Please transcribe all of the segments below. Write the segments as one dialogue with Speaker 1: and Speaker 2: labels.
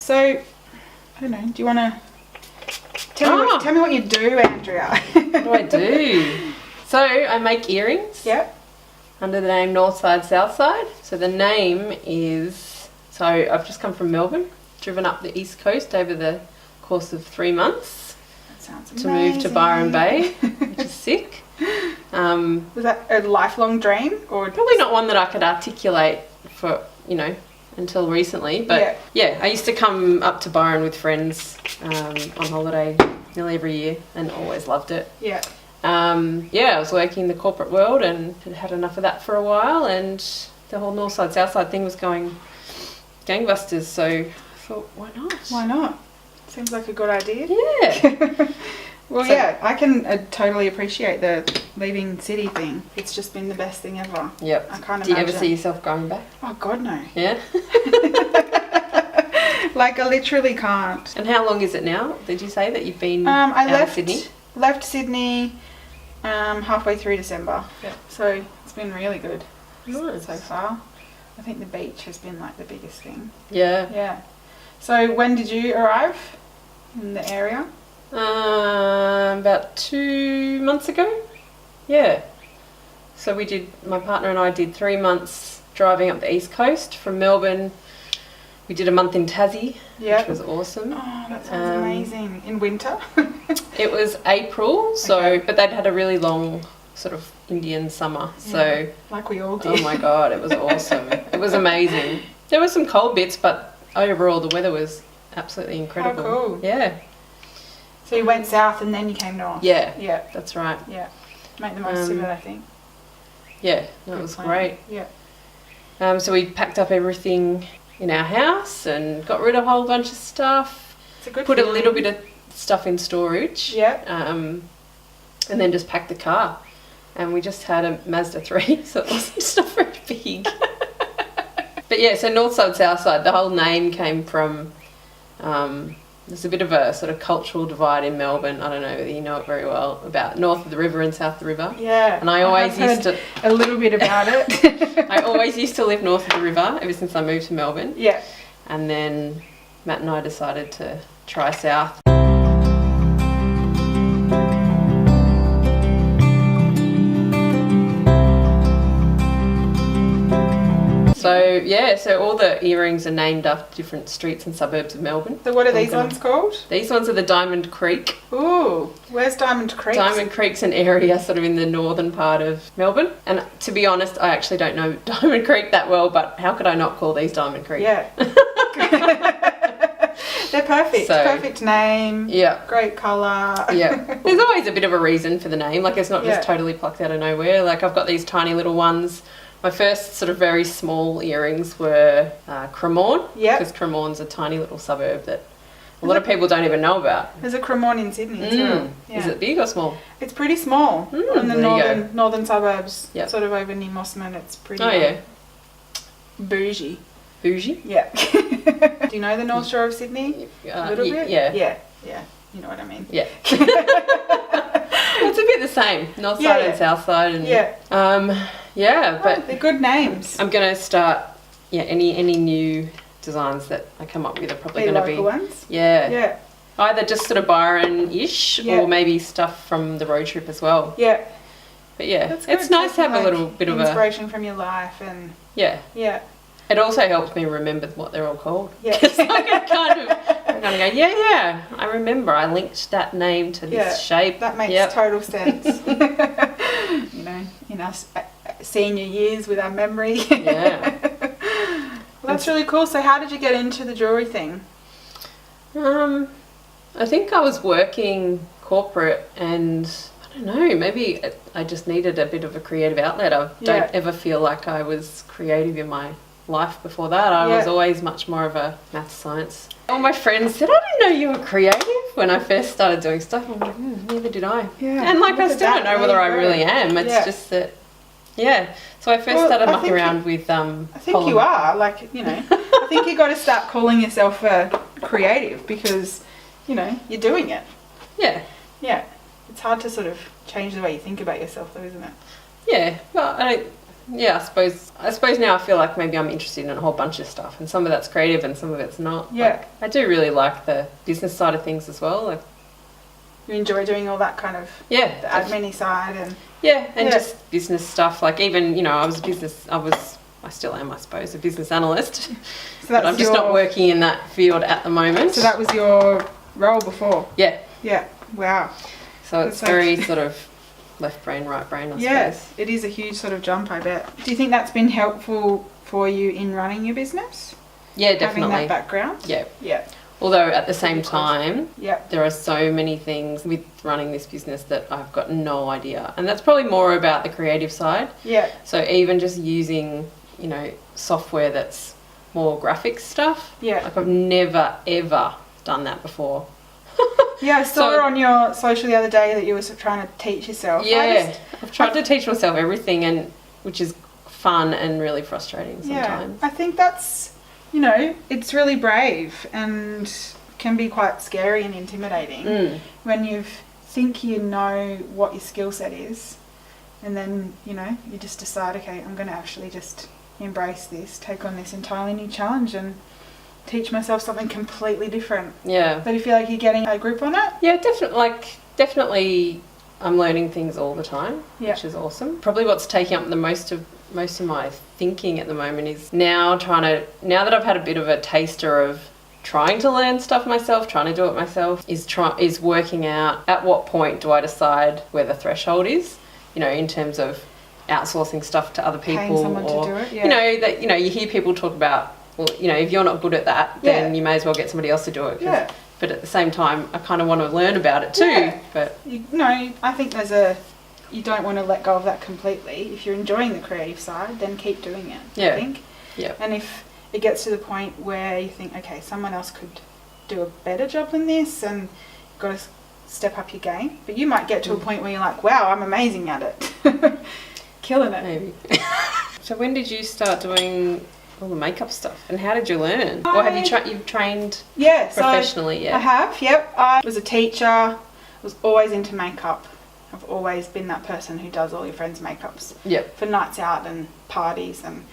Speaker 1: So, I don't know, do you want to tell me what you do, Andrea?
Speaker 2: What do I do? So, I make earrings.
Speaker 1: Yep.
Speaker 2: Under the name Northside Southside. So the name is, so I've just come from Melbourne, driven up the east coast over the course of 3 months.
Speaker 1: That sounds
Speaker 2: to
Speaker 1: amazing.
Speaker 2: move to Byron Bay, which is sick.
Speaker 1: Was that a lifelong dream? Or
Speaker 2: Probably not one that I could articulate for, until recently. But yeah, I used to come up to Byron with friends on holiday nearly every year and always loved it.
Speaker 1: Yeah.
Speaker 2: I was working in the corporate world and had enough of that for a while, and the whole Northside Southside thing was going gangbusters, so I thought, why not?
Speaker 1: Why not? Seems like a good idea.
Speaker 2: Yeah.
Speaker 1: Well, yeah, I can totally appreciate the leaving city thing. It's just been the best thing ever.
Speaker 2: Yep.
Speaker 1: I can't
Speaker 2: Do you
Speaker 1: imagine.
Speaker 2: ever see yourself going back?
Speaker 1: Oh, God, no.
Speaker 2: Yeah?
Speaker 1: Like, I literally can't.
Speaker 2: And how long is it now? Did you say that you've been
Speaker 1: I
Speaker 2: out of Sydney?
Speaker 1: left Sydney halfway through December. Yeah. So it's been really good so far. I think the beach has been like the biggest thing.
Speaker 2: Yeah.
Speaker 1: Yeah. So when did you arrive in the area?
Speaker 2: About 2 months ago. Yeah. So my partner and I did 3 months driving up the east coast from Melbourne. We did a month in Tassie, which was awesome.
Speaker 1: Oh, that sounds amazing. In winter?
Speaker 2: It was April, but they'd had a really long sort of Indian summer. Yeah, so
Speaker 1: like we all did.
Speaker 2: Oh my God, it was awesome. It was amazing. There were some cold bits, but overall the weather was absolutely incredible.
Speaker 1: How cool.
Speaker 2: Yeah.
Speaker 1: So you went south and then you came north?
Speaker 2: Yeah.
Speaker 1: Yeah.
Speaker 2: That's right.
Speaker 1: Yeah. Make the most of it, I think.
Speaker 2: Yeah, that was great.
Speaker 1: Yeah.
Speaker 2: So we packed up everything in our house and got rid of a whole bunch of stuff.
Speaker 1: It's a good
Speaker 2: Put
Speaker 1: feeling.
Speaker 2: a little bit of stuff in storage.
Speaker 1: Yeah.
Speaker 2: And then just packed the car. And we just had a Mazda 3, so it wasn't just not very big. But yeah, so Northside Southside, the whole name came from, there's a bit of a sort of cultural divide in Melbourne. I don't know whether you know it very well, about north of the river and south of the river.
Speaker 1: Yeah.
Speaker 2: And I always used to...
Speaker 1: a little bit about it.
Speaker 2: I always used to live north of the river ever since I moved to Melbourne.
Speaker 1: Yeah.
Speaker 2: And then Matt and I decided to try south. So all the earrings are named after different streets and suburbs of Melbourne.
Speaker 1: So what are these ones called?
Speaker 2: These ones are the Diamond Creek.
Speaker 1: Ooh, where's Diamond Creek?
Speaker 2: Diamond Creek's an area sort of in the northern part of Melbourne. And to be honest, I actually don't know Diamond Creek that well, but how could I not call these Diamond Creek?
Speaker 1: Yeah. They're perfect. Perfect name.
Speaker 2: Yeah.
Speaker 1: Great colour.
Speaker 2: Yeah. There's always a bit of a reason for the name. Like, it's not just totally plucked out of nowhere. Like, I've got these tiny little ones. My first sort of very small earrings were Cremorne.
Speaker 1: Yeah.
Speaker 2: Because Cremorne's a tiny little suburb that a lot of people don't even know about.
Speaker 1: There's a Cremorne in Sydney as well. Yeah.
Speaker 2: Is it big or small?
Speaker 1: It's pretty small. In the northern suburbs.
Speaker 2: Yep.
Speaker 1: Sort of over near Mossman. It's pretty bougie.
Speaker 2: Bougie?
Speaker 1: Yeah. Do you know the North Shore of Sydney? A little bit?
Speaker 2: Yeah.
Speaker 1: Yeah. Yeah. You know what I mean.
Speaker 2: Yeah. It's a bit the same. North side and south side. And, but
Speaker 1: they're good names.
Speaker 2: I'm going to start, any new designs that I come up with are probably going to be...
Speaker 1: local ones?
Speaker 2: Yeah.
Speaker 1: Yeah.
Speaker 2: Either just sort of Byron-ish or maybe stuff from the road trip as well.
Speaker 1: Yeah.
Speaker 2: But yeah, it's nice to have a little bit of
Speaker 1: inspiration from your life and...
Speaker 2: Yeah.
Speaker 1: Yeah.
Speaker 2: It also helps me remember what they're all called.
Speaker 1: Yeah.
Speaker 2: It's like I kind of go, I remember. I linked that name to this shape.
Speaker 1: That makes total sense. In our senior years with our memory.
Speaker 2: Yeah.
Speaker 1: Well, that's really cool. So how did you get into the jewellery thing?
Speaker 2: I think I was working corporate and I don't know, maybe I just needed a bit of a creative outlet. I don't ever feel like I was creative in my life before that. I was always much more of a math science. All my friends said, I didn't know you were creative when I first started doing stuff. I'm like, neither did I.
Speaker 1: Yeah.
Speaker 2: And like I still don't know whether I really am. It's just that, so I first started mucking around with
Speaker 1: I think you are, I think you got to start calling yourself creative because, you're doing it.
Speaker 2: Yeah.
Speaker 1: Yeah. It's hard to sort of change the way you think about yourself though, isn't it?
Speaker 2: Yeah. Well, yeah, I suppose now I feel like maybe I'm interested in a whole bunch of stuff, and some of that's creative and some of it's not.
Speaker 1: Yeah.
Speaker 2: Like, I do really like the business side of things as well. Like,
Speaker 1: you enjoy doing all that kind of the admin-y side and
Speaker 2: just business stuff. Like even, you know, I still am, I suppose, a business analyst. So but I'm just not working in that field at the moment.
Speaker 1: So that was your role before?
Speaker 2: Yeah.
Speaker 1: Yeah. Wow.
Speaker 2: So it's very sort of left brain, right brain, I suppose.
Speaker 1: Yes, it is a huge sort of jump, I bet. Do you think that's been helpful for you in running your business?
Speaker 2: Yeah, definitely.
Speaker 1: Having that background?
Speaker 2: Yeah.
Speaker 1: Yeah.
Speaker 2: Although at the same time,
Speaker 1: yep.
Speaker 2: there are so many things with running this business that I've got no idea. And that's probably more about the creative side.
Speaker 1: Yeah.
Speaker 2: So even just using, you know, software that's more graphics stuff.
Speaker 1: Yeah.
Speaker 2: Like I've never, ever done that before.
Speaker 1: Yeah, I saw on your social the other day that you were trying to teach yourself.
Speaker 2: Yeah, I've tried to teach myself everything, and which is fun and really frustrating sometimes.
Speaker 1: Yeah, I think that's, you know, it's really brave and can be quite scary and intimidating when you think you know what your skill set is, and then, you know, you just decide, okay, I'm going to actually just embrace this, take on this entirely new challenge and teach myself something completely different. Yeah. But you feel like you're getting a grip on it?
Speaker 2: Yeah, definitely I'm learning things all the time, which is awesome. Probably what's taking up the most of my thinking at the moment is now that I've had a bit of a taster of trying to learn stuff myself, trying to do it myself, is working out at what point do I decide where the threshold is, you know, in terms of outsourcing stuff to other people.
Speaker 1: Paying someone to do it,
Speaker 2: you know, that, you know, you hear people talk about, well, you know, if you're not good at that, then you may as well get somebody else to do it.
Speaker 1: Yeah.
Speaker 2: But at the same time, I kind of want to learn about it too.
Speaker 1: Yeah.
Speaker 2: But
Speaker 1: I think you don't want to let go of that completely. If you're enjoying the creative side, then keep doing it.
Speaker 2: Yeah.
Speaker 1: I think.
Speaker 2: Yeah.
Speaker 1: And if it gets to the point where you think, okay, someone else could do a better job than this, and you've got to step up your game. But you might get to a point where you're like, wow, I'm amazing at it. Killing it.
Speaker 2: Maybe. So when did you start doing all the makeup stuff, and how did you learn? Or have you've trained professionally?
Speaker 1: I have, yep. I was a teacher, was always into makeup. I've always been that person who does all your friends' makeups.
Speaker 2: Yep.
Speaker 1: For nights out and parties and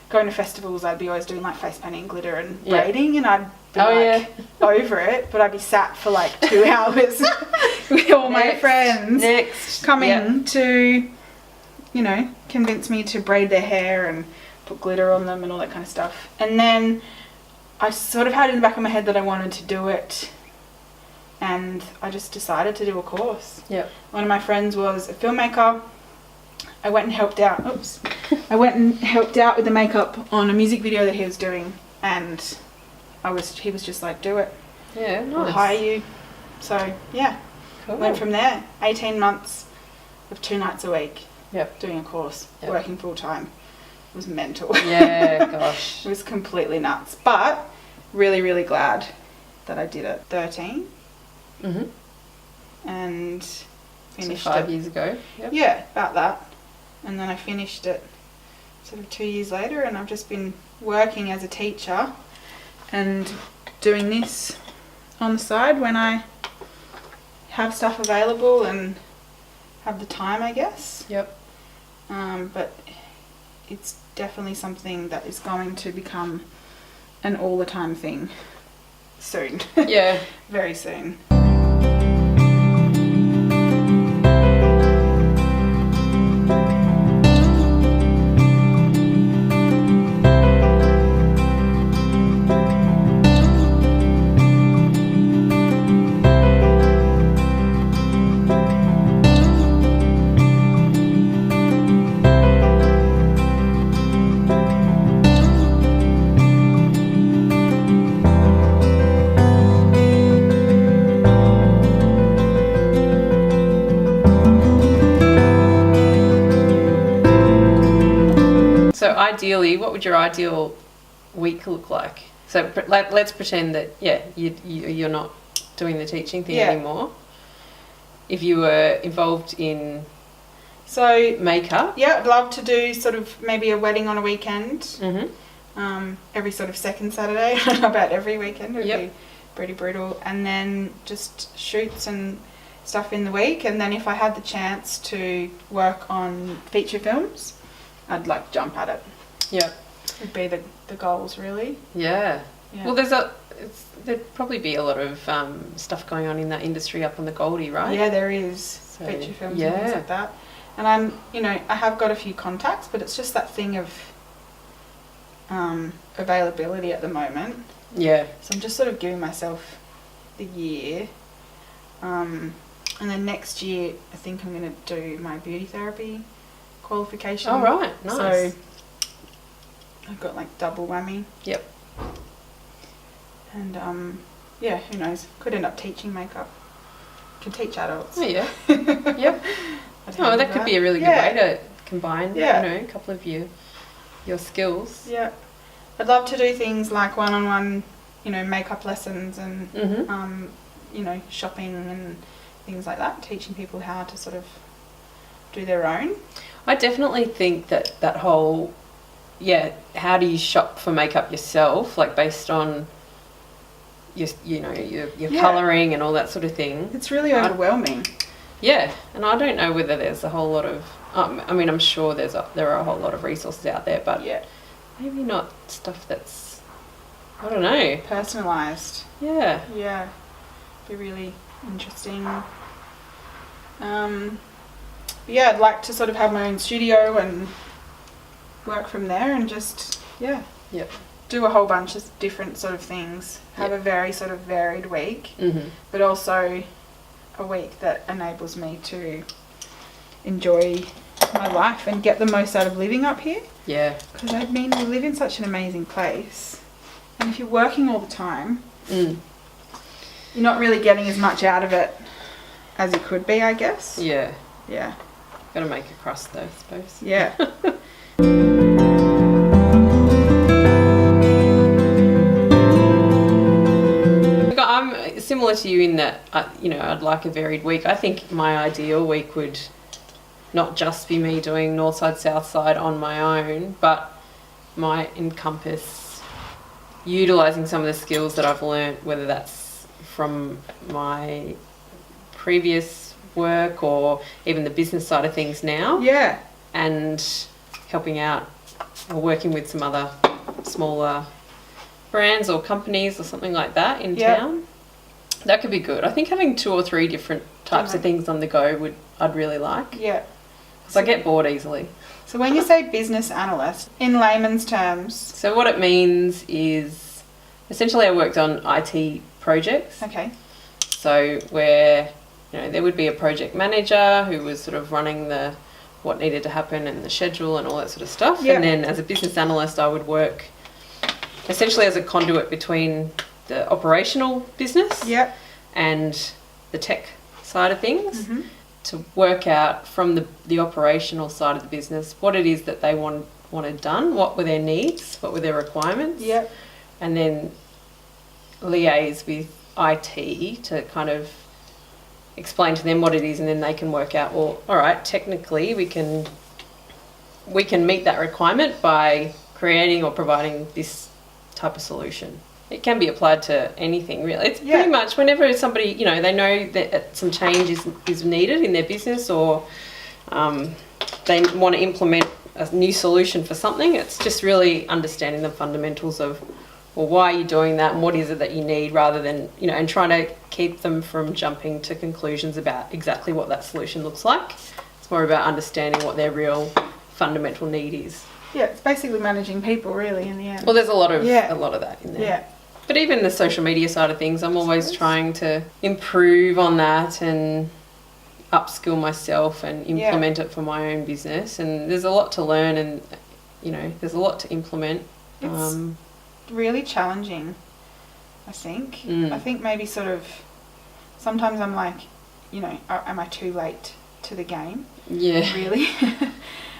Speaker 1: going to festivals. I'd be always doing like face painting, glitter and braiding, and I'd be over it, but I'd be sat for like 2 hours with all my friends coming to, you know, convince me to braid their hair and put glitter on them and all that kind of stuff. And then I sort of had in the back of my head that I wanted to do it, and I just decided to do a course. Yep. One of my friends was a filmmaker. I went and helped out. I went and helped out with the makeup on a music video that he was doing, and he was just like, do it. Yeah, nice. I'll hire you. So yeah, cool. Went from there. 18 months of 2 nights a week. Yep. Doing a course, working full time. It was mental. Yeah, gosh. It was completely nuts. But really, really glad that I did it. 13. Mm-hmm. And finished it.
Speaker 2: 5 years ago. Yep.
Speaker 1: Yeah, about that. And then I finished it sort of 2 years later, and I've just been working as a teacher and doing this on the side when I have stuff available and have the time, I guess. Yep. But it's definitely something that is going to become an all the time thing soon. Yeah. Very soon.
Speaker 2: So ideally, what would your ideal week look like? So let's pretend that you're not doing the teaching thing anymore. If you were involved in makeup,
Speaker 1: I'd love to do sort of maybe a wedding on a weekend. Mm-hmm. Every sort of second Saturday. I don't know about every weekend. It would be pretty brutal. And then just shoots and stuff in the week. And then if I had the chance to work on feature films, I'd like jump at it.
Speaker 2: Yeah.
Speaker 1: Would be the goals, really.
Speaker 2: Yeah.
Speaker 1: Yeah.
Speaker 2: Well, there'd probably be a lot of stuff going on in that industry up on the Goldie, right?
Speaker 1: Yeah, there is. So, feature films and things like that. And I have got a few contacts, but it's just that thing of availability at the moment.
Speaker 2: Yeah.
Speaker 1: So I'm just sort of giving myself the year. And then next year, I think I'm going to do my beauty therapy qualification.
Speaker 2: Oh, right. Nice.
Speaker 1: So I've got like double whammy.
Speaker 2: Yep.
Speaker 1: And who knows? Could end up teaching makeup. Can teach adults.
Speaker 2: Oh, yeah. Yep. Oh, that could be a really good way to combine, a couple of your skills.
Speaker 1: Yeah. I'd love to do things like one-on-one, makeup lessons and, shopping and things like that, teaching people how to sort of do their own.
Speaker 2: I definitely think that whole, how do you shop for makeup yourself, like based on your colouring and all that sort of thing.
Speaker 1: It's really overwhelming.
Speaker 2: Yeah, and I don't know whether there's a whole lot of, I'm sure there are a whole lot of resources out there, but maybe not stuff that's, I don't know.
Speaker 1: Personalised.
Speaker 2: Yeah.
Speaker 1: Yeah. Be really interesting. I'd like to sort of have my own studio and work from there and just, do a whole bunch of different sort of things. Have a very sort of varied week, but also a week that enables me to enjoy my life and get the most out of living up here.
Speaker 2: Yeah.
Speaker 1: Because we live in such an amazing place. And if you're working all the time, you're not really getting as much out of it as you could be, I guess.
Speaker 2: Yeah.
Speaker 1: Yeah.
Speaker 2: Got to make a crust though, I suppose.
Speaker 1: Yeah.
Speaker 2: I'm similar to you in that, I'd like a varied week. I think my ideal week would not just be me doing Northside Southside on my own, but might encompass utilising some of the skills that I've learnt, whether that's from my previous work or even the business side of things now.
Speaker 1: Yeah.
Speaker 2: And helping out or working with some other smaller brands or companies or something like that in town. That could be good. I think having 2 or 3 different types of things on the go I'd really like.
Speaker 1: Yeah.
Speaker 2: Because I get bored easily.
Speaker 1: So when you say business analyst, in layman's terms...
Speaker 2: So what it means is, essentially I worked on IT projects.
Speaker 1: Okay.
Speaker 2: So where, there would be a project manager who was sort of running what needed to happen and the schedule and all that sort of stuff. Yeah. And then as a business analyst, I would work essentially as a conduit between the operational business and the tech side of things to work out from the operational side of the business what it is that they wanted done, what were their needs, what were their requirements, and then liaise with IT to kind of explain to them what it is, and then they can work out, well, all right, technically we can meet that requirement by creating or providing this type of solution. It can be applied to anything, really. It's pretty much whenever somebody, they know that some change is needed in their business, or they want to implement a new solution for something. It's just really understanding the fundamentals of, well, why are you doing that and what is it that you need, rather than, and trying to keep them from jumping to conclusions about exactly what that solution looks like. It's more about understanding what their real fundamental need is.
Speaker 1: Yeah, it's basically managing people, really, in the end.
Speaker 2: Well, there's a lot of that in there.
Speaker 1: Yeah.
Speaker 2: But even the social media side of things, I'm always trying to improve on that and upskill myself and implement it for my own business. And there's a lot to learn, and there's a lot to implement.
Speaker 1: It's really challenging, I think. I think maybe sort of sometimes I'm like, am I too late to the game?
Speaker 2: Yeah.
Speaker 1: Really?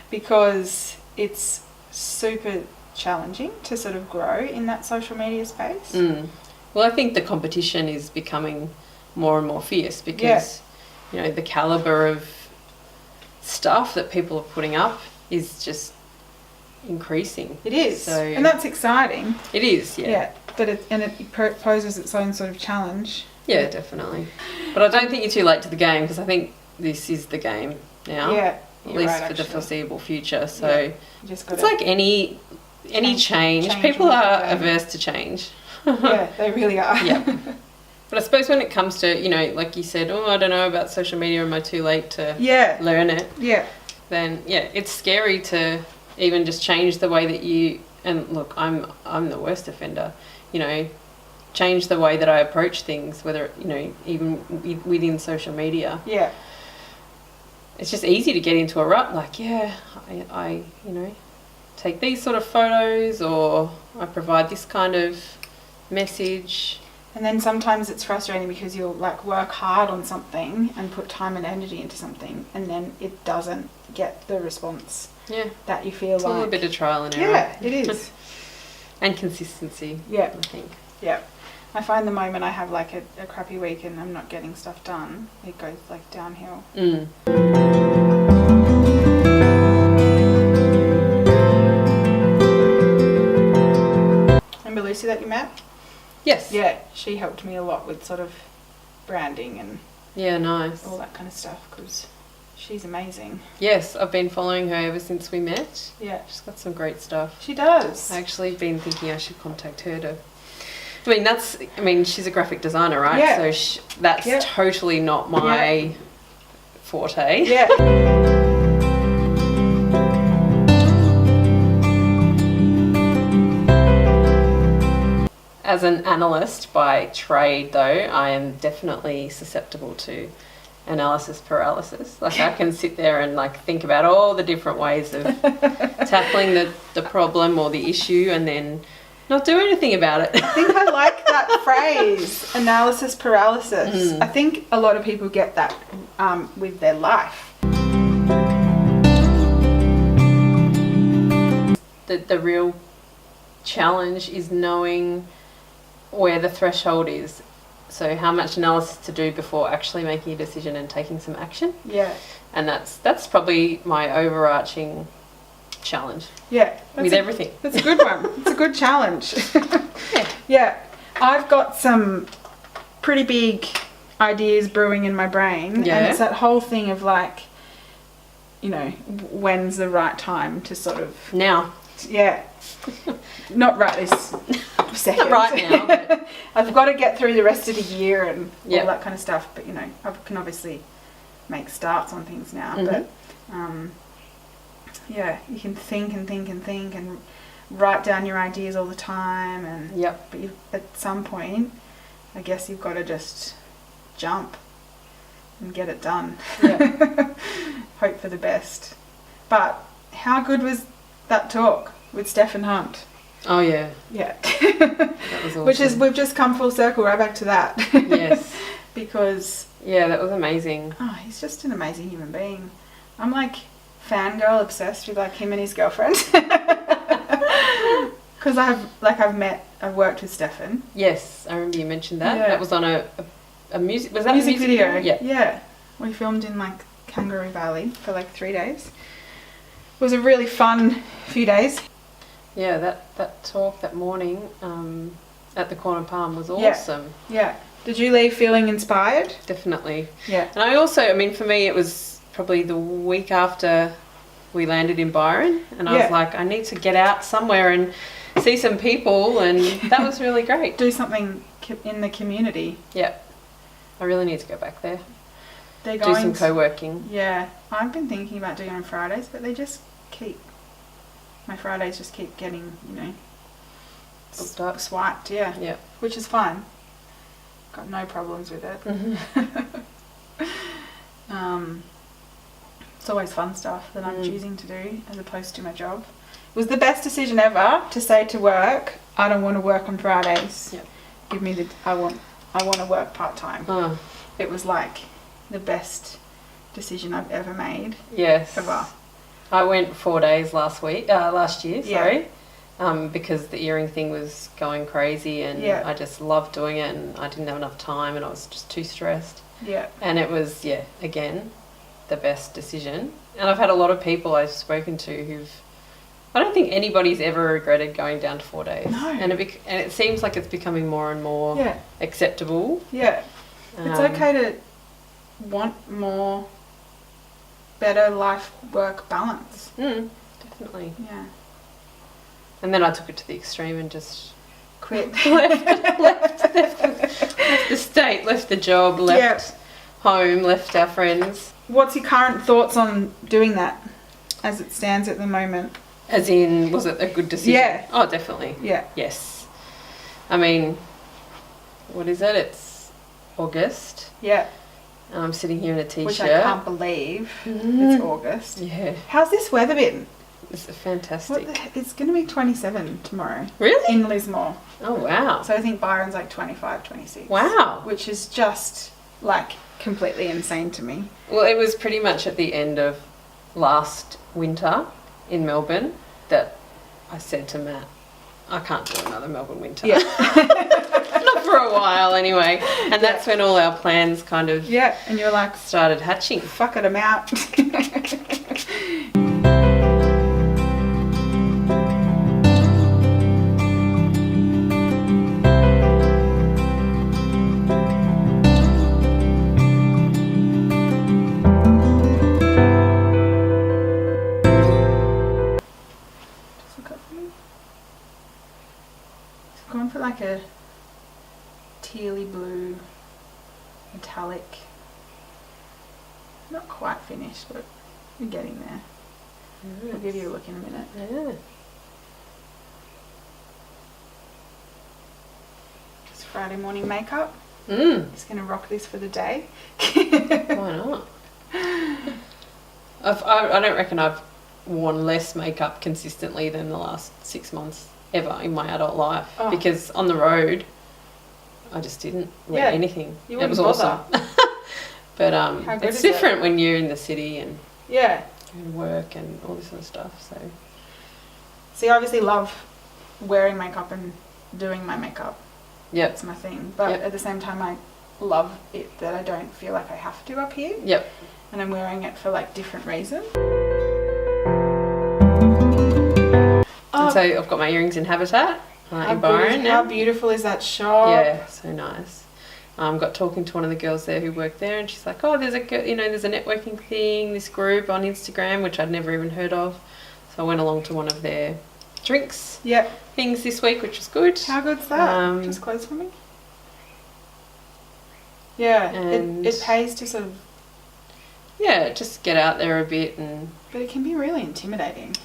Speaker 1: Because it's super challenging to sort of grow in that social media space.
Speaker 2: Well, I think the competition is becoming more and more fierce because, the calibre of stuff that people are putting up is just increasing.
Speaker 1: It is. And that's exciting.
Speaker 2: It is,
Speaker 1: Yeah, but it poses its own sort of challenge.
Speaker 2: Yeah, definitely. But I don't think you're too late to the game, because I think this is the game now.
Speaker 1: Yeah.
Speaker 2: at least for the foreseeable future. So it's like any change. People are averse to change.
Speaker 1: Yeah, they really are.
Speaker 2: Yeah. But I suppose when it comes to, you know, like you said, I don't know about social media, am I too late to learn it?
Speaker 1: Yeah.
Speaker 2: Then, it's scary to even just change the way that you, and look, I'm the worst offender, you know, change the way that I approach things, whether, you know, even within social media.
Speaker 1: Yeah.
Speaker 2: It's just easy to get into a rut, like, I you know, take these sort of photos, or I provide this kind of message.
Speaker 1: And then sometimes it's frustrating because you'll like work hard on something and put time and energy into something, and then it doesn't get the response that you feel
Speaker 2: it's
Speaker 1: like.
Speaker 2: It's all a bit of trial and error.
Speaker 1: Yeah, it is.
Speaker 2: And consistency,
Speaker 1: I
Speaker 2: think.
Speaker 1: Yeah. I find the moment I have like a crappy week and I'm not getting stuff done, it goes like downhill. Remember Lucy that you met?
Speaker 2: Yes.
Speaker 1: Yeah, she helped me a lot with sort of branding and
Speaker 2: nice,
Speaker 1: all that kind of stuff, because she's amazing.
Speaker 2: Yes, I've been following her ever since we met.
Speaker 1: Yeah.
Speaker 2: She's got some great stuff.
Speaker 1: She does.
Speaker 2: I actually been thinking I should contact her to... I mean, she's a graphic designer, right?
Speaker 1: Yeah.
Speaker 2: So that's totally not my forte.
Speaker 1: Yeah.
Speaker 2: As an analyst by trade, though, I am definitely susceptible to analysis paralysis. Like, I can sit there and like think about all the different ways of tackling the problem or the issue, and then not do anything about it.
Speaker 1: I think I like that phrase, analysis paralysis. I think a lot of people get that with their life.
Speaker 2: The real challenge is knowing where the threshold is. So how much analysis to do before actually making a decision and taking some action.
Speaker 1: Yeah.
Speaker 2: And that's probably my overarching challenge.
Speaker 1: Yeah.
Speaker 2: With everything.
Speaker 1: That's a good one. It's a good challenge. Yeah. I've got some pretty big ideas brewing in my brain.
Speaker 2: Yeah.
Speaker 1: And it's that whole thing of like, you know, when's the right time to sort of...
Speaker 2: Now.
Speaker 1: Yeah. Not right this second.
Speaker 2: Not right now. But...
Speaker 1: I've got to get through the rest of the year and
Speaker 2: all
Speaker 1: that kind of stuff. But, you know, I can obviously make starts on things now. But, you can think and write down your ideas all the time. And But at some point, I guess you've got to just jump and get it done.
Speaker 2: Yeah.
Speaker 1: Hope for the best. But how good was that talk with Stefan Hunt?
Speaker 2: Oh yeah.
Speaker 1: Yeah.
Speaker 2: That was awesome.
Speaker 1: Which is, we've just come full circle right back to that.
Speaker 2: Yes.
Speaker 1: Because...
Speaker 2: Yeah, that was amazing.
Speaker 1: Oh, he's just an amazing human being. I'm like fangirl obsessed with like him and his girlfriend. Because I've worked with Stefan.
Speaker 2: Yes, I remember you mentioned that.
Speaker 1: Yeah.
Speaker 2: That was on a music, was that
Speaker 1: music
Speaker 2: a music video?
Speaker 1: Yeah. Yeah. We filmed in like Kangaroo Valley for like 3 days. It was a really fun few days.
Speaker 2: Yeah, that talk that morning at the Corner Palm was awesome.
Speaker 1: Yeah. Did you leave feeling inspired?
Speaker 2: Definitely.
Speaker 1: Yeah.
Speaker 2: And I also, I mean, for me, it was probably the week after we landed in Byron, and I was like, I need to get out somewhere and see some people, and that was really great.
Speaker 1: Do something in the community.
Speaker 2: Yeah. I really need to go back there.
Speaker 1: They're
Speaker 2: do some co-working.
Speaker 1: Yeah. I've been thinking about doing it on Fridays, but my Fridays just keep getting, you know,
Speaker 2: booked up.
Speaker 1: Swiped,
Speaker 2: Yeah.
Speaker 1: Which is fine. Got no problems with it. It's always fun stuff that I'm choosing to do as opposed to my job. It was the best decision ever to say to work, I don't want to work on Fridays.
Speaker 2: Yep.
Speaker 1: Give me I want to work part-time. It was like the best decision I've ever made.
Speaker 2: Yes.
Speaker 1: Ever.
Speaker 2: I went 4 days last year, sorry. Because the earring thing was going crazy, and I just loved doing it, and I didn't have enough time, and I was just too stressed.
Speaker 1: Yeah.
Speaker 2: And it was, again, the best decision. And I've had a lot of people I've spoken to I don't think anybody's ever regretted going down to 4 days.
Speaker 1: No.
Speaker 2: And it seems like it's becoming more and more acceptable.
Speaker 1: Yeah. It's okay to want more better life-work balance.
Speaker 2: Definitely.
Speaker 1: Yeah.
Speaker 2: And then I took it to the extreme and just
Speaker 1: Quit.
Speaker 2: left the state, left the job, left home, left our friends.
Speaker 1: What's your current thoughts on doing that as it stands at the moment?
Speaker 2: As in, was it a good decision?
Speaker 1: Yeah.
Speaker 2: Oh, definitely.
Speaker 1: Yeah.
Speaker 2: Yes. I mean, what is it? It's August.
Speaker 1: Yeah.
Speaker 2: And I'm sitting here in a t-shirt.
Speaker 1: Which I can't believe it's August.
Speaker 2: Yeah.
Speaker 1: How's this weather been?
Speaker 2: It's fantastic.
Speaker 1: It's going to be 27 tomorrow.
Speaker 2: Really?
Speaker 1: In Lismore.
Speaker 2: Oh, wow.
Speaker 1: So I think Byron's like 25, 26.
Speaker 2: Wow.
Speaker 1: Which is just like completely insane to me.
Speaker 2: Well, it was pretty much at the end of last winter in Melbourne that I said to Matt, I can't do another Melbourne winter.
Speaker 1: Yeah.
Speaker 2: Not for a while anyway. And that's when all our plans kind of
Speaker 1: and you're like,
Speaker 2: started hatching.
Speaker 1: fuck it, I'm out. Going for like a tealy blue metallic. Not quite finished, but we're getting there. I'll give you a look in a minute.
Speaker 2: Yeah.
Speaker 1: Just Friday morning makeup. Just going to rock this for the day.
Speaker 2: Why not? I don't reckon I've worn less makeup consistently than the last 6 months ever in my adult life, because on the road I just didn't wear anything.
Speaker 1: You
Speaker 2: it was
Speaker 1: bother.
Speaker 2: awesome. But it's different when you're in the city and work and all this sort of stuff. So
Speaker 1: see, I obviously love wearing makeup and doing my makeup.
Speaker 2: Yep.
Speaker 1: It's my thing. But at the same time, I love it that I don't feel like I have to up here.
Speaker 2: Yep.
Speaker 1: And I'm wearing it for like different reasons.
Speaker 2: And so I've got my earrings in Habitat in Byron.
Speaker 1: How beautiful is that shop?
Speaker 2: Yeah, so nice. Got talking to one of the girls there who worked there, and she's like, "Oh, there's a there's a networking thing, this group on Instagram, which I'd never even heard of." So I went along to one of their drinks things this week, which was good.
Speaker 1: How good's that? Just close for me. Yeah, and it pays to sort of
Speaker 2: just get out there a bit,
Speaker 1: but it can be really intimidating.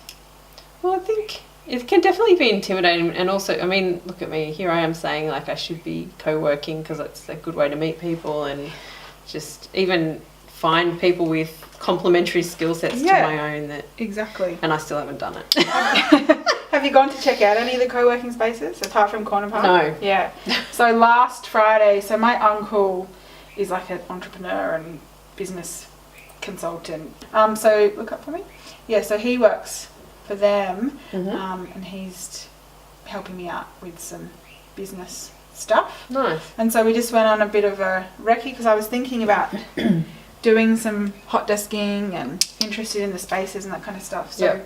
Speaker 2: Well, I think it can definitely be intimidating, and also, I mean, look at me. Here I am saying like I should be co-working because it's a good way to meet people and just even find people with complementary skill sets to my own.
Speaker 1: Exactly.
Speaker 2: And I still haven't done it.
Speaker 1: Have you gone to check out any of the co-working spaces apart from Corner Park?
Speaker 2: No.
Speaker 1: Yeah. So last Friday, so my uncle is like an entrepreneur and business consultant. So look up for me. Yeah. So he works for them, and he's helping me out with some business stuff.
Speaker 2: Nice.
Speaker 1: And so we just went on a bit of a recce because I was thinking about doing some hot desking and interested in the spaces and that kind of stuff. So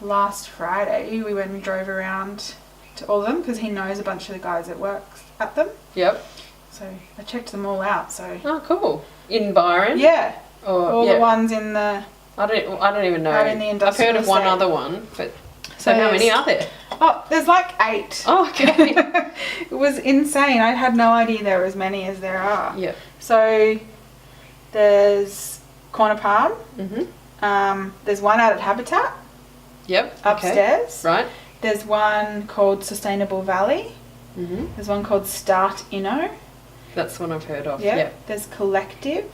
Speaker 1: last Friday we went and drove around to all of them because he knows a bunch of the guys that works at them.
Speaker 2: Yep.
Speaker 1: So I checked them all out. So
Speaker 2: cool. In Byron?
Speaker 1: Yeah. All the ones in the...
Speaker 2: I don't even know.
Speaker 1: Out in the
Speaker 2: I've heard of one
Speaker 1: estate.
Speaker 2: other one, but so how many are there?
Speaker 1: Oh, there's like 8.
Speaker 2: Oh, okay.
Speaker 1: It was insane. I had no idea there were as many as there are.
Speaker 2: Yep.
Speaker 1: So there's Corner Palm. There's one out at Habitat.
Speaker 2: Yep.
Speaker 1: Upstairs.
Speaker 2: Okay. Right.
Speaker 1: There's one called Sustainable Valley. There's one called Start Inno.
Speaker 2: That's one I've heard of.
Speaker 1: Yep. There's Collective.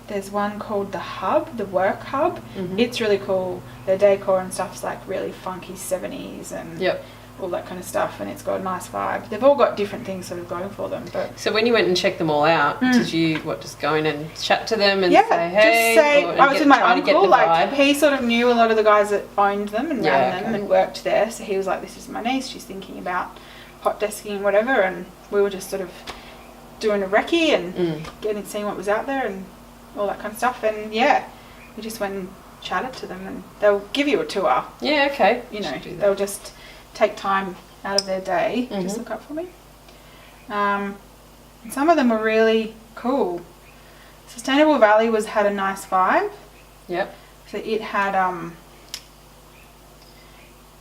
Speaker 1: There's one called The Hub, the Work Hub. It's really cool. Their decor and stuff's like really funky 70s and all that kind of stuff, and it's got a nice vibe. They've all got different things sort of going for them. But
Speaker 2: so when you went and checked them all out, did you just go in and chat to them and say hey?
Speaker 1: Just say, I was with my uncle. Like he sort of knew a lot of the guys that owned them and ran them and worked there. So he was like, "This is my niece. She's thinking about hot desking and whatever." And we were just sort of doing a recce and seeing what was out there and all that kind of stuff. And we just went and chatted to them, and they'll give you a tour.
Speaker 2: Yeah, okay.
Speaker 1: They'll just take time out of their day. Just look up for me. Some of them were really cool. Sustainable Valley had a nice vibe.
Speaker 2: Yep.
Speaker 1: So it had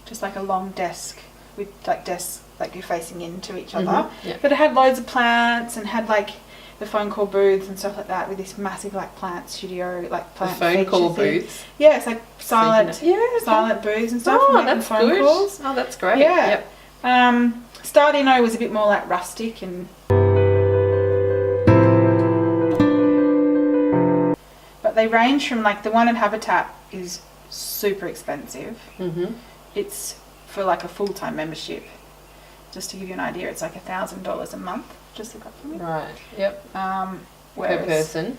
Speaker 1: just like a long desk with like desks like you're facing into each other.
Speaker 2: Yep.
Speaker 1: But it had loads of plants and had like the phone call booths and stuff like that with this massive like plant studio, like plant
Speaker 2: the phone call
Speaker 1: thing.
Speaker 2: booths.
Speaker 1: Yeah, it's like silent booths and stuff.
Speaker 2: Oh, that's phone good. Calls. Oh, that's great.
Speaker 1: Yeah. Yep. Stardino was a bit more like rustic and. But they range from like the one at Habitat is super expensive. It's for like a full-time membership. Just to give you an idea, it's like $1,000 a month. Just look up for me.
Speaker 2: Right. Yep.
Speaker 1: Per
Speaker 2: person.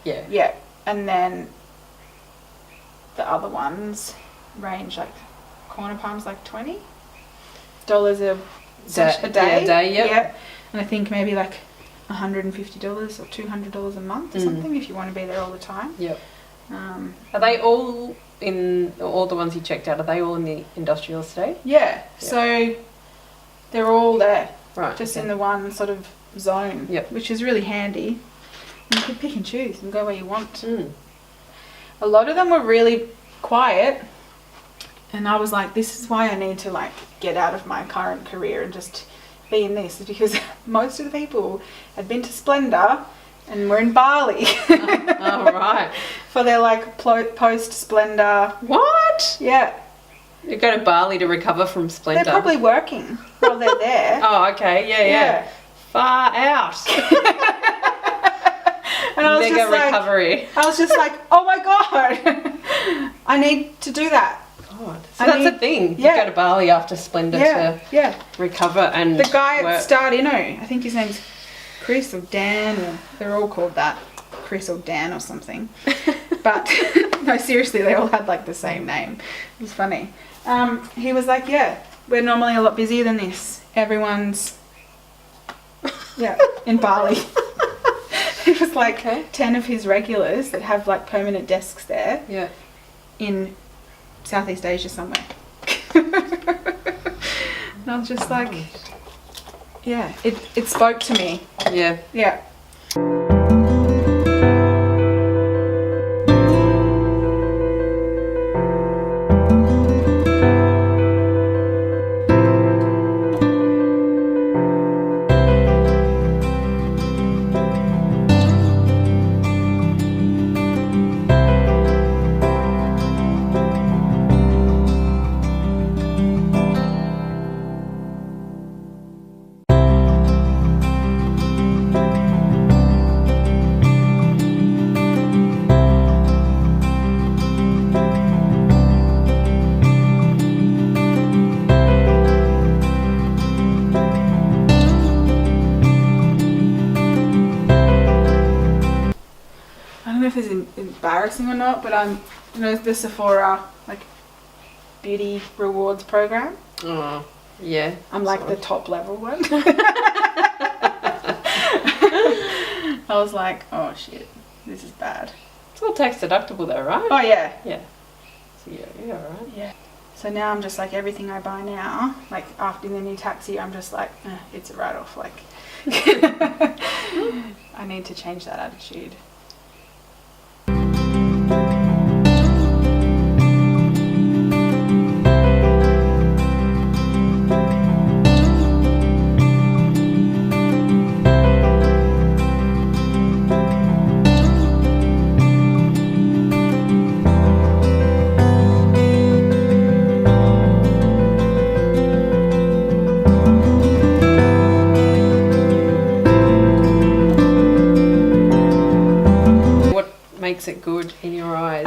Speaker 2: Yeah.
Speaker 1: Yeah, and then the other ones range like Corner Palm's like $20 a day.
Speaker 2: Yep.
Speaker 1: Yeah, and I think maybe like $150 or $200 a month or something if you want to be there all the time.
Speaker 2: Yep. Are they all in all the ones you checked out? Are they all in the industrial estate?
Speaker 1: Yeah. So they're all there.
Speaker 2: Right.
Speaker 1: Just in the one sort of zone.
Speaker 2: Yep.
Speaker 1: Which is really handy. You can pick and choose and go where you want. A lot of them were really quiet, and I was like, this is why I need to like get out of my current career and just be in this, because most of the people had been to Splendor and were in Bali.
Speaker 2: Oh, right.
Speaker 1: For their like post Splendor.
Speaker 2: What?
Speaker 1: Yeah.
Speaker 2: You go to Bali to recover from Splendor.
Speaker 1: They're probably working while they're there.
Speaker 2: Oh, okay. Yeah. Far out.
Speaker 1: And I was
Speaker 2: Mega
Speaker 1: just
Speaker 2: recovery.
Speaker 1: Like, I was just like, oh my God, I need to do that.
Speaker 2: God. So that's a thing.
Speaker 1: Yeah.
Speaker 2: You go to Bali after Splendor to recover and
Speaker 1: the guy
Speaker 2: work.
Speaker 1: at Stardino, I think his name's Chris or Dan, or they're all called that. Chris or Dan or something. But no, seriously, they all had like the same name. It was funny. He was like, yeah, we're normally a lot busier than this. Everyone's in Bali. It was like 10 of his regulars that have like permanent desks there.
Speaker 2: Yeah. In
Speaker 1: Southeast Asia somewhere. And I was just like, yeah, it spoke to me.
Speaker 2: Yeah.
Speaker 1: Yeah. Embarrassing or not, but I'm, the Sephora like beauty rewards program.
Speaker 2: Oh, yeah.
Speaker 1: I'm like the top level one. I was like, oh shit, this is bad.
Speaker 2: It's all tax deductible though, right?
Speaker 1: Oh yeah.
Speaker 2: Yeah. So yeah, right.
Speaker 1: Yeah. So now I'm just like everything I buy now, like after the new tax year, I'm just like, it's a write-off. Like, I need to change that attitude.
Speaker 2: Makes it good in your eyes?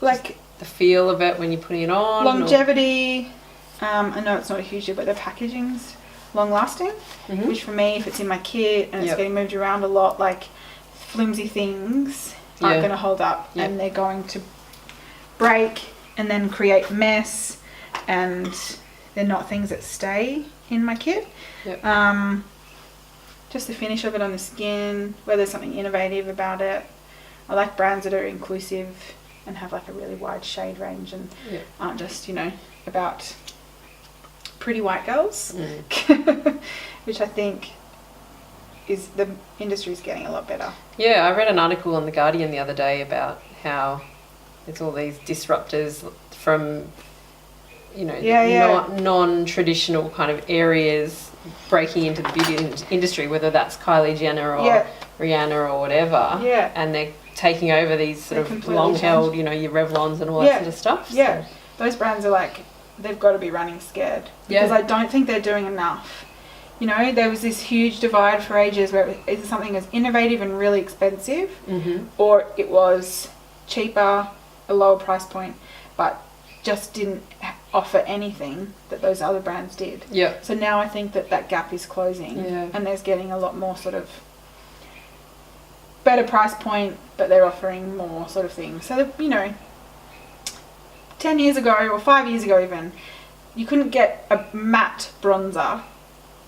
Speaker 1: Like
Speaker 2: the feel of it when you're putting it on.
Speaker 1: Longevity. I know it's not a huge deal, but the packaging's long lasting. Which for me, if it's in my kit and it's getting moved around a lot, like flimsy things aren't going to hold up, and they're going to break and then create mess, and they're not things that stay in my kit. Just the finish of it on the skin, whether there's something innovative about it. I like brands that are inclusive and have like a really wide shade range and aren't just, about pretty white girls, which I think the industry's getting a lot better.
Speaker 2: Yeah, I read an article on The Guardian the other day about how there's all these disruptors from, you know, non-traditional kind of areas breaking into the beauty industry, whether that's Kylie Jenner or Rihanna or whatever.
Speaker 1: Yeah.
Speaker 2: And they're taking over these sort of long-held, you know, your Revlons and all that sort of stuff.
Speaker 1: Yeah. So. Those brands are like, they've got to be running scared. Because I don't think they're doing enough. You know, there was this huge divide for ages where either something was innovative and really expensive, or it was cheaper, a lower price point, but just didn't offer anything that those other brands did.
Speaker 2: Yeah.
Speaker 1: So now I think that gap is closing, and there's getting a lot more sort of better price point, but they're offering more sort of things. So, you know, 10 years ago or 5 years ago even, you couldn't get a matte bronzer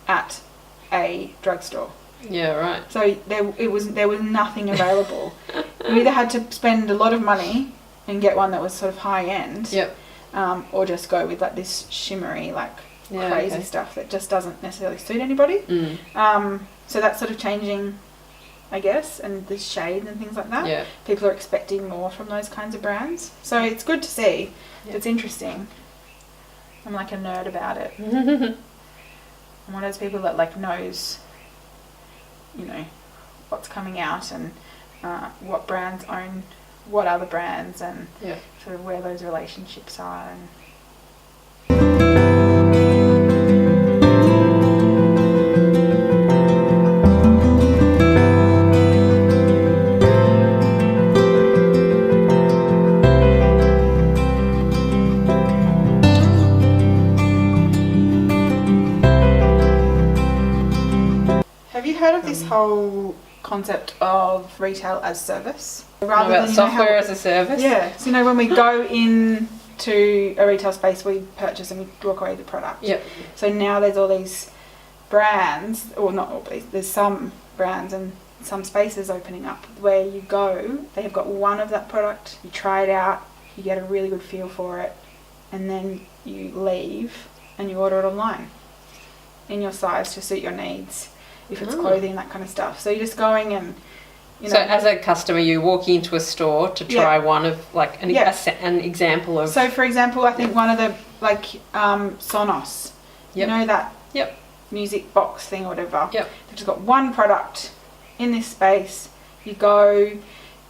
Speaker 1: at a drugstore.
Speaker 2: Yeah, right.
Speaker 1: So there was nothing available. You either had to spend a lot of money and get one that was sort of high end, or just go with like this shimmery, like crazy stuff that just doesn't necessarily suit anybody. So that's sort of changing, I guess, and the shade and things like that. Yeah. People are expecting more from those kinds of brands. So it's good to see. It's interesting. I'm like a nerd about it. I'm one of those people that like knows, you know, what's coming out and what brands own what other brands and sort of where those relationships are. And this whole concept of retail as service,
Speaker 2: rather than software as a service.
Speaker 1: Yeah, so you know, when we go into a retail space, we purchase and we walk away with the product.
Speaker 2: Yep.
Speaker 1: So now there's all these brands, or not all, but there's some brands and some spaces opening up where you go, they have got one of that product, you try it out, you get a really good feel for it, and then you leave and you order it online in your size to suit your needs. If it's clothing, that kind of stuff. So you're just going and, you know. So
Speaker 2: as a customer, you walk into a store to try one of, like, an example of.
Speaker 1: So, for example, I think one of the, like, Sonos. You know that music box thing or whatever. They've just got one product in this space. You go,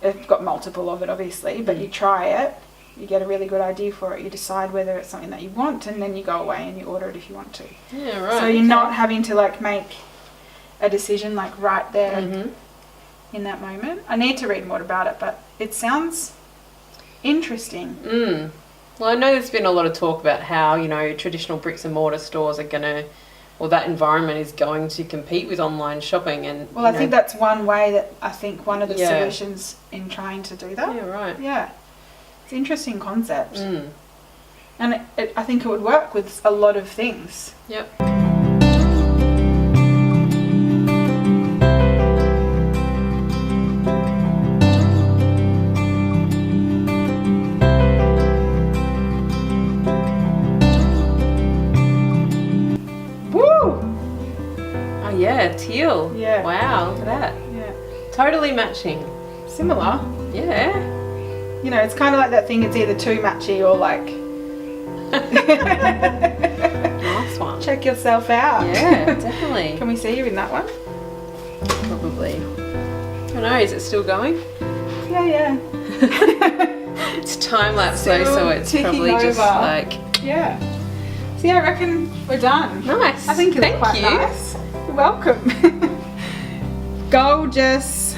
Speaker 1: they've got multiple of it, obviously, but you try it. You get a really good idea for it. You decide whether it's something that you want, and then you go away and you order it if you want to.
Speaker 2: Yeah, right.
Speaker 1: So you're not having to, like, make a decision like right there in that moment. I need to read more about it, but it sounds interesting.
Speaker 2: Well, I know there's been a lot of talk about how, you know, traditional bricks and mortar stores are gonna, or that environment is going to compete with online shopping. And
Speaker 1: well, I think that's one way that I think one of the solutions in trying to do that.
Speaker 2: Yeah, right.
Speaker 1: Yeah, it's an interesting concept, and I think it would work with a lot of things.
Speaker 2: Yep. Yeah, teal.
Speaker 1: Yeah.
Speaker 2: Wow, look at that.
Speaker 1: Yeah.
Speaker 2: Totally matching.
Speaker 1: Similar.
Speaker 2: Yeah.
Speaker 1: You know, it's kind of like that thing, it's either too matchy or like...
Speaker 2: Nice one.
Speaker 1: Check yourself out.
Speaker 2: Yeah, definitely.
Speaker 1: Can we see you in that one?
Speaker 2: Probably. I don't know, is it still going?
Speaker 1: Yeah.
Speaker 2: It's time-lapse though, so it's probably just like...
Speaker 1: Yeah. So yeah, I reckon we're done.
Speaker 2: Nice.
Speaker 1: I think it's quite nice. You're welcome. Gorgeous.